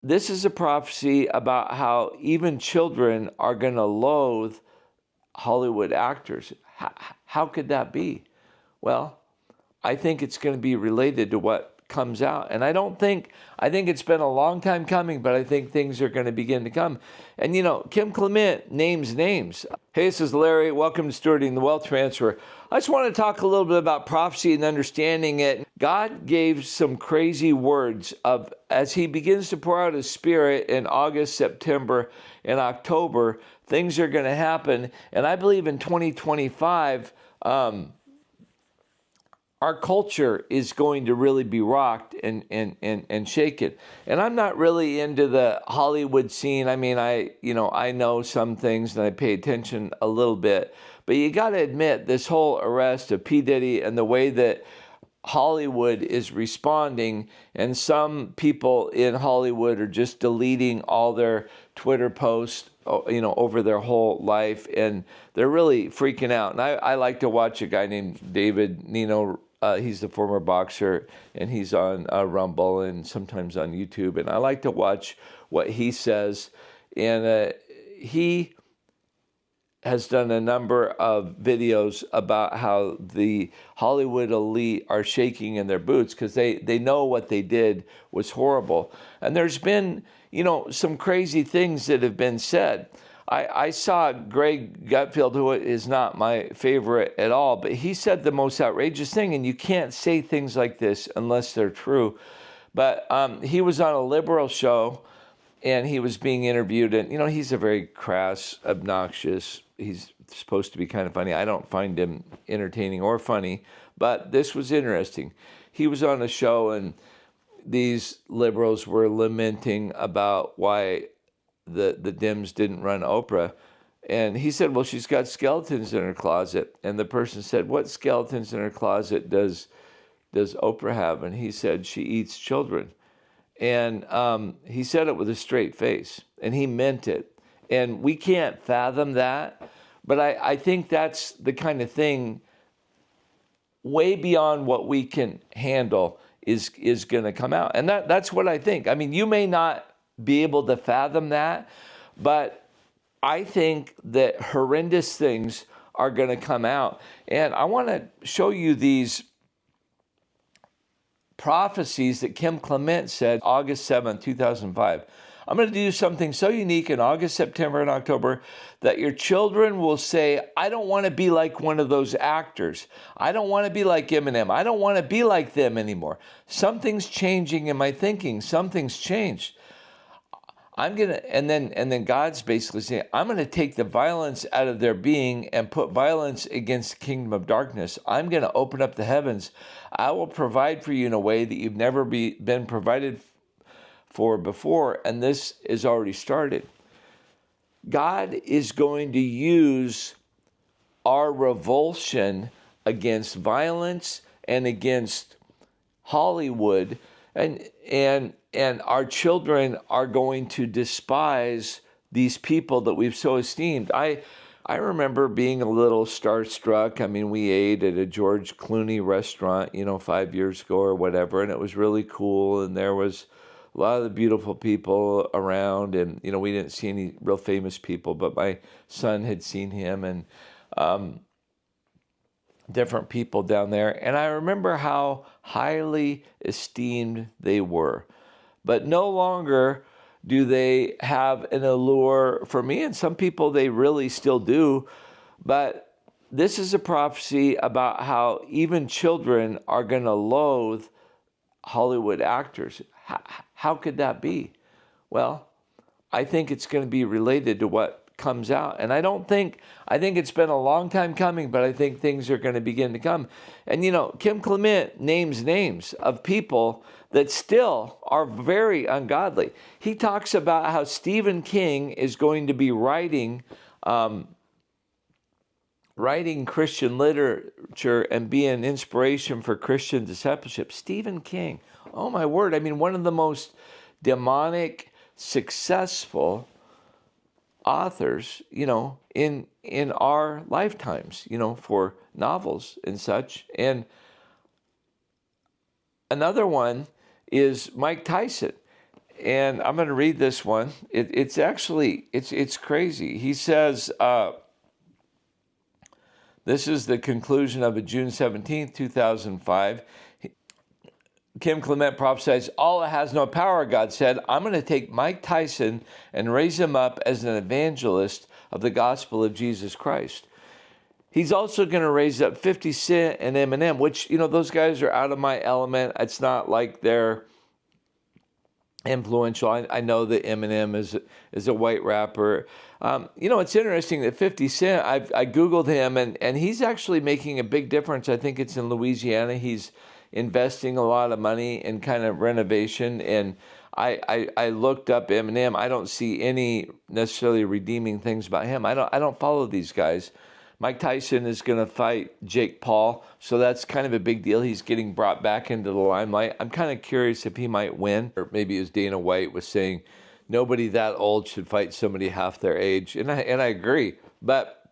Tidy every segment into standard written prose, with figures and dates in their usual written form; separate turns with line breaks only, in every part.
this is a prophecy about how even children are going to loathe Hollywood actors. How could that be? Well, I think it's going to be related to what comes out. And I think it's been a long time coming, but I think things are going to begin to come. And Kim Clement names names. Hey, this is Larry. Welcome to Stewarding the Wealth Transfer. I just want to talk a little bit about prophecy and understanding it. God gave some crazy words as he begins to pour out his spirit in August, September, and October, things are going to happen. And I believe in 2025, our culture is going to really be rocked and shaken. And I'm not really into the Hollywood scene. I mean, I know some things and I pay attention a little bit, but you got to admit this whole arrest of P. Diddy and the way that Hollywood is responding, and some people in Hollywood are just deleting all their Twitter posts, over their whole life, and they're really freaking out. And I like to watch a guy named David Nino. He's the former boxer, and he's on Rumble and sometimes on YouTube. And I like to watch what he says. And he has done a number of videos about how the Hollywood elite are shaking in their boots because they know what they did was horrible. And there's been, some crazy things that have been said. I saw Greg Gutfeld, who is not my favorite at all, but he said the most outrageous thing, and you can't say things like this unless they're true. But he was on a liberal show, and he was being interviewed, and, he's a very crass, obnoxious, he's supposed to be kind of funny. I don't find him entertaining or funny, but this was interesting. He was on a show, and these liberals were lamenting about why the Dems didn't run Oprah. And he said, well, she's got skeletons in her closet. And the person said, what skeletons in her closet does Oprah have? And he said, she eats children. And he said it with a straight face, and he meant it. And we can't fathom that, but I think that's the kind of thing way beyond what we can handle is going to come out. And that's what I think. I mean, you may not be able to fathom that, but I think that horrendous things are going to come out. And I want to show you these prophecies that Kim Clement said August 7th, 2005. I'm going to do something so unique in August, September, and October that your children will say, I don't want to be like one of those actors. I don't want to be like Eminem. I don't want to be like them anymore. Something's changing in my thinking. Something's changed. And then God's basically saying, I'm going to take the violence out of their being and put violence against the kingdom of darkness. I'm going to open up the heavens. I will provide for you in a way that you've never been provided for before, and this is already started. God is going to use our revulsion against violence and against Hollywood, and our children are going to despise these people that we've so esteemed. I remember being a little starstruck. I mean, we ate at a George Clooney restaurant, 5 years ago or whatever, and it was really cool, and there was a lot of the beautiful people around, and, we didn't see any real famous people, but my son had seen him, and different people down there. And I remember how highly esteemed they were. But no longer do they have an allure for me, and some people they really still do. But this is a prophecy about how even children are going to loathe Hollywood actors. How could that be? Well, I think it's going to be related to what comes out. And I think it's been a long time coming, but I think things are going to begin to come. And, Kim Clement names names of people that still are very ungodly. He talks about how Stephen King is going to be writing Christian literature and be an inspiration for Christian discipleship. Stephen King, oh my word. I mean, one of the most demonic, successful authors, in our lifetimes, for novels and such. And another one is Mike Tyson. And I'm going to read this one. It's actually, it's crazy. He says, this is the conclusion of a June 17th, 2005. Clement prophesies, Allah has no power, God said. I'm going to take Mike Tyson and raise him up as an evangelist of the gospel of Jesus Christ. He's also going to raise up 50 Cent and Eminem, which, those guys are out of my element. It's not like they're influential. I know that Eminem is a white rapper. It's interesting that 50 Cent, I Googled him, and he's actually making a big difference. I think it's in Louisiana. He's investing a lot of money in kind of renovation, and I looked up Eminem. I don't see any necessarily redeeming things about him. I don't follow these guys. Mike Tyson is going to fight Jake Paul, so that's kind of a big deal. He's getting brought back into the limelight. I'm kind of curious if he might win, or maybe it was Dana White was saying nobody that old should fight somebody half their age, and I agree. But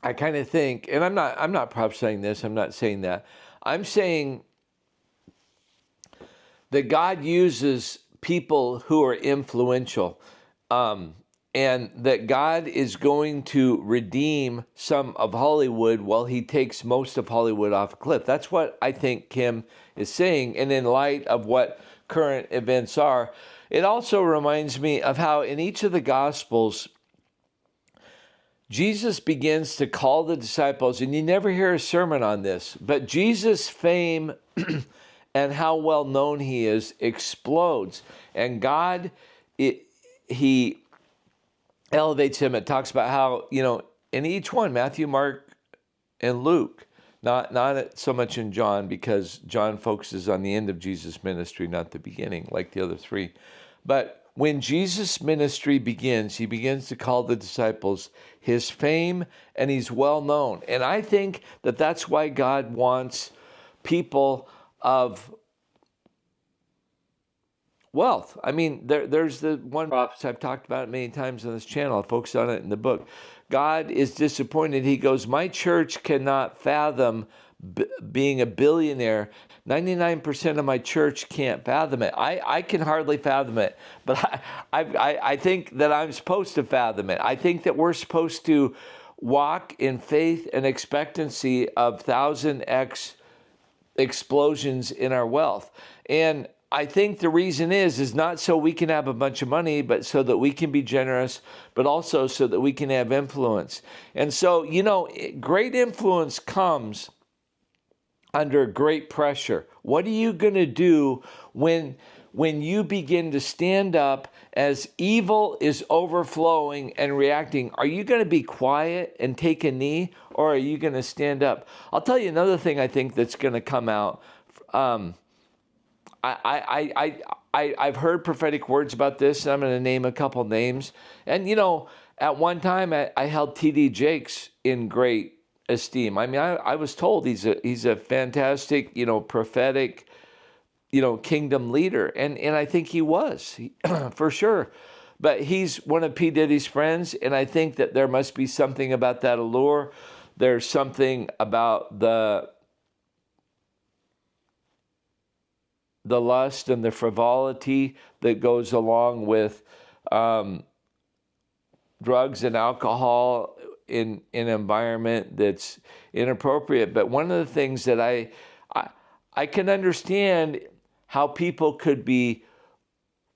I kind of think, and I'm not prophesying this. I'm not saying that. I'm saying that God uses people who are influential. And that God is going to redeem some of Hollywood while he takes most of Hollywood off a cliff. That's what I think Kim is saying. And in light of what current events are, it also reminds me of how in each of the Gospels, Jesus begins to call the disciples, and you never hear a sermon on this, but Jesus' fame and how well known he is explodes. And God, he elevates him. It talks about how, in each one, Matthew, Mark, and Luke, not so much in John, because John focuses on the end of Jesus' ministry, not the beginning, like the other three. But when Jesus' ministry begins, he begins to call the disciples his fame, and he's well known. And I think that that's why God wants people of wealth. I mean, there's the one prophet, I've talked about it many times on this channel. I focus on it in the book. God is disappointed. He goes, my church cannot fathom being a billionaire. 99% of my church can't fathom it. I can hardly fathom it, but I think that I'm supposed to fathom it. I think that we're supposed to walk in faith and expectancy of 1,000x explosions in our wealth. And I think the reason is not so we can have a bunch of money, but so that we can be generous, but also so that we can have influence. And so, great influence comes under great pressure. What are you going to do when you begin to stand up as evil is overflowing and reacting? Are you going to be quiet and take a knee, or are you going to stand up? I'll tell you another thing I think that's going to come out. I've heard prophetic words about this, and I'm going to name a couple names. And, at one time I held T.D. Jakes in great esteem. I mean, I was told he's a fantastic, prophetic, kingdom leader. And I think he was, for sure. But he's one of P. Diddy's friends, and I think that there must be something about that allure. There's something about the lust and the frivolity that goes along with drugs and alcohol in an environment that's inappropriate. But one of the things that I can understand how people could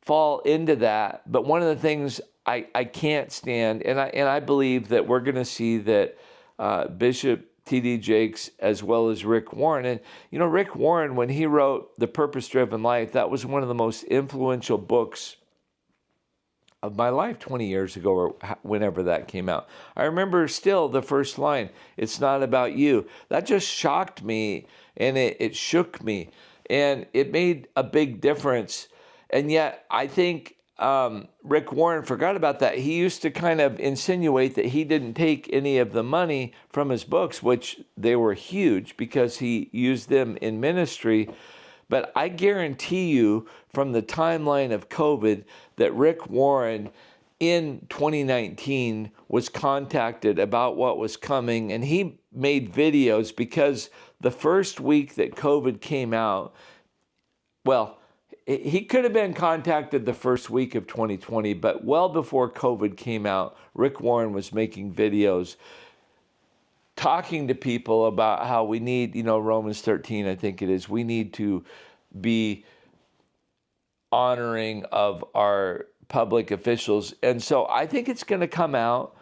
fall into that, but one of the things I can't stand, and I believe that we're going to see that Bishop T.D. Jakes as well as Rick Warren. And, Rick Warren, when he wrote The Purpose-Driven Life, that was one of the most influential books of my life 20 years ago, or whenever that came out. I remember still the first line, "It's not about you." That just shocked me, and it shook me, and it made a big difference. And yet, I think Rick Warren forgot about that. He used to kind of insinuate that he didn't take any of the money from his books, which they were huge because he used them in ministry. But I guarantee you from the timeline of COVID that Rick Warren in 2019 was contacted about what was coming, and he made videos because the first week that COVID came out, well, he could have been contacted the first week of 2020, but well before COVID came out, Rick Warren was making videos talking to people about how we need, Romans 13, I think it is, we need to be honoring of our public officials. And so I think it's going to come out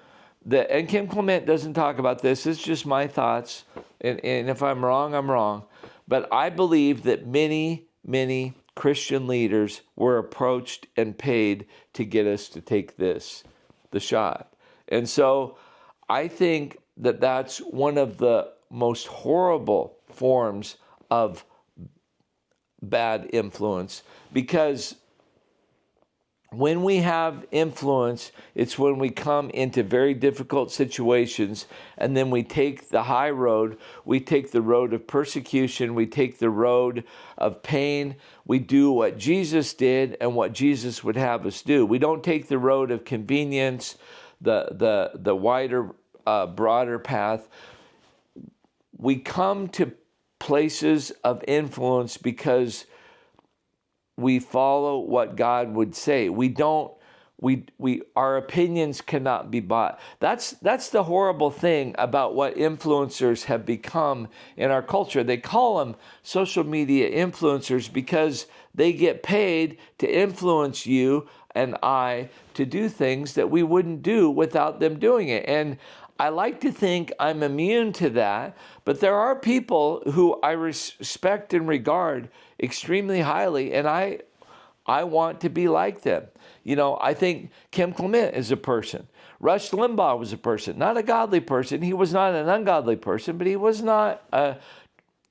that, and Kim Clement doesn't talk about this, it's just my thoughts, and if I'm wrong, I'm wrong, but I believe that many Christian leaders were approached and paid to get us to take the shot. And so I think that that's one of the most horrible forms of bad influence, because when we have influence, it's when we come into very difficult situations, and then we take the high road, we take the road of persecution, we take the road of pain, we do what Jesus did and what Jesus would have us do. We don't take the road of convenience, the wider, broader path. We come to places of influence because we follow what God would say. Our opinions cannot be bought. That's the horrible thing about what influencers have become in our culture. They call them social media influencers because they get paid to influence you and I to do things that we wouldn't do without them doing it. And I like to think I'm immune to that, but there are people who I respect and regard extremely highly, and I want to be like them. I think Kim Clement is a person. Rush Limbaugh was a person, not a godly person. He was not an ungodly person, but he was not a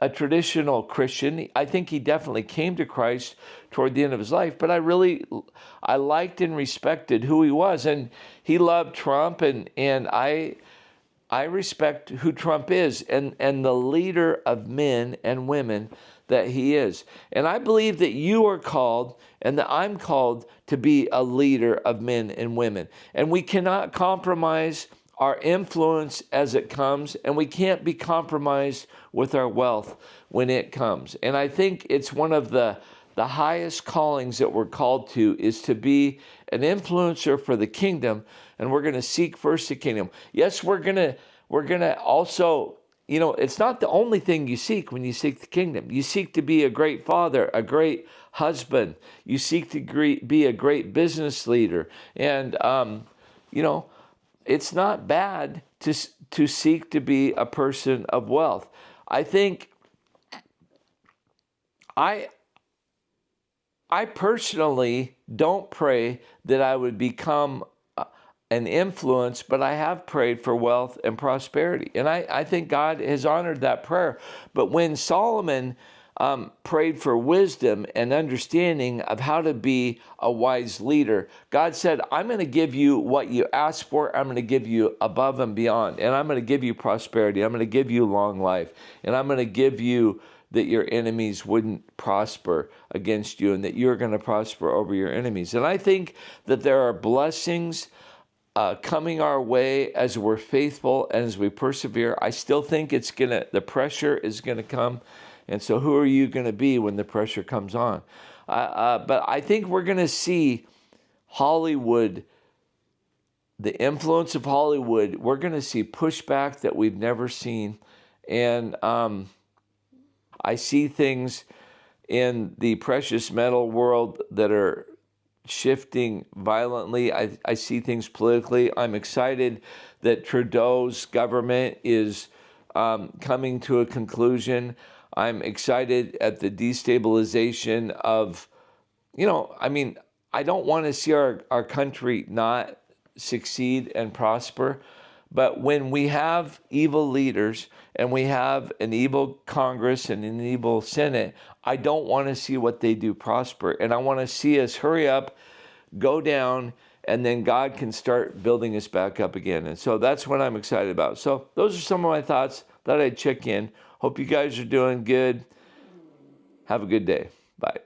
traditional Christian. I think he definitely came to Christ toward the end of his life, but I liked and respected who he was, and he loved Trump, and I respect who Trump is and the leader of men and women that he is. And I believe that you are called and that I'm called to be a leader of men and women. And we cannot compromise our influence as it comes, and we can't be compromised with our wealth when it comes. And I think it's one of the highest callings that we're called to is to be an influencer for the kingdom, and we're going to seek first the kingdom. Yes, we're going to also, it's not the only thing you seek when you seek the kingdom. You seek to be a great father, a great husband. You seek to be a great business leader. And, it's not bad to seek to be a person of wealth. I think I personally don't pray that I would become an influence, but I have prayed for wealth and prosperity. And I think God has honored that prayer. But when Solomon prayed for wisdom and understanding of how to be a wise leader, God said, I'm going to give you what you ask for. I'm going to give you above and beyond. And I'm going to give you prosperity. I'm going to give you long life. And I'm going to give you that your enemies wouldn't prosper against you and that you're going to prosper over your enemies. And I think that there are blessings coming our way as we're faithful and as we persevere. I still think the pressure is going to come. And so who are you going to be when the pressure comes on? But I think we're going to see Hollywood, the influence of Hollywood, we're going to see pushback that we've never seen. And I see things in the precious metal world that are shifting violently. I see things politically. I'm excited that Trudeau's government is coming to a conclusion. I'm excited at the destabilization of, I don't want to see our country not succeed and prosper. But when we have evil leaders and we have an evil Congress and an evil Senate, I don't want to see what they do prosper. And I want to see us hurry up, go down, and then God can start building us back up again. And so that's what I'm excited about. So those are some of my thoughts. Thought I'd check in. Hope you guys are doing good. Have a good day. Bye.